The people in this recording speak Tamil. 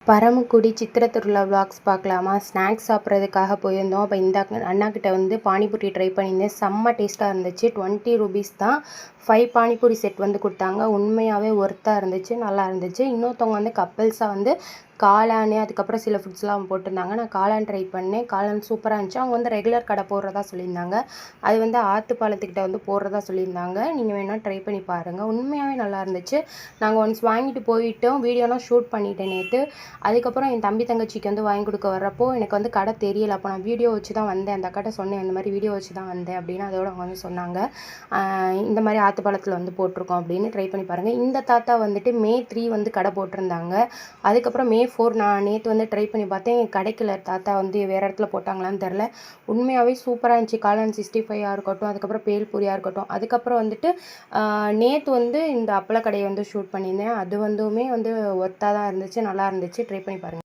பரமக்குடி சித்திர திருவிழா விளாக்ஸ் பார்க்கலாமா? ஸ்நாக்ஸ் சாப்பிட்றதுக்காக போயிருந்தோம். அப்போ இந்த அண்ணாக்கிட்ட வந்து பானிபூரி ட்ரை பண்ணியிருந்தேன். செம்ம டேஸ்ட்டாக இருந்துச்சு. 20 ரூபீஸ் தான். 5 பானிபூரி செட் வந்து கொடுத்தாங்க. உண்மையாகவே ஒர்த்தாக இருந்துச்சு, நல்லா இருந்துச்சு. இன்னொருத்தவங்க வந்து கப்பல்ஸாக வந்து காளான், அதுக்கப்புறம் சில ஃபுட்ஸ்லாம் போட்டிருந்தாங்க. நான் காளான் ட்ரை பண்ணேன். காளான் சூப்பராக இருந்துச்சு. அவங்க வந்து ரெகுலர் கடை போடுறதா சொல்லியிருந்தாங்க. அது வந்து ஆத்துப்பாலத்துக்கிட்ட வந்து போடுறதா சொல்லியிருந்தாங்க. நீங்கள் வேணால் ட்ரை பண்ணி பாருங்கள். உண்மையாகவே நல்லா இருந்துச்சு. நாங்கள் ஒன்ஸ் வாங்கிட்டு போயிட்டோம். வீடியோலாம் ஷூட் பண்ணிட்டேன் நேற்று. அதுக்கப்புறம் என் தம்பி தங்கச்சிக்கு வந்து வாங்கி கொடுக்க வர்றப்போ எனக்கு வந்து கடை தெரியல. அப்போ நான் வீடியோ வச்சு தான் வந்தேன். அந்த அக்காட்ட சொன்னேன், இந்த மாதிரி வீடியோ வச்சு தான் வந்தேன் அப்படின்னு. அதோட அவங்க வந்து சொன்னாங்க, இந்த மாதிரி ஆத்துப்பாலத்தில் வந்து போட்டிருக்கோம் அப்படின்னு. ட்ரை பண்ணி பாருங்கள். இந்த தாத்தா வந்துட்டு May 3 வந்து கடை போட்டிருந்தாங்க. அதுக்கப்புறம் May 4 நான் நேற்று வந்து ட்ரை பண்ணி பார்த்தேன். கிடைக்கல. தாத்தா வந்து வேறு இடத்துல போட்டாங்களான்னு தெரில. உண்மையாகவே சூப்பராக இருந்துச்சு. காளான் 65 இருக்கட்டும், அதுக்கப்புறம் பேல்பூரியாக இருக்கட்டும். அதுக்கப்புறம் வந்துட்டு நேற்று வந்து இந்த அப்பள கடையை வந்து ஷூட் பண்ணியிருந்தேன். அது வந்துமே வந்து ஒர்த்தாக தான் இருந்துச்சு, நல்லா இருந்துச்சு. ட்ரை பண்ணி பாருங்கள்.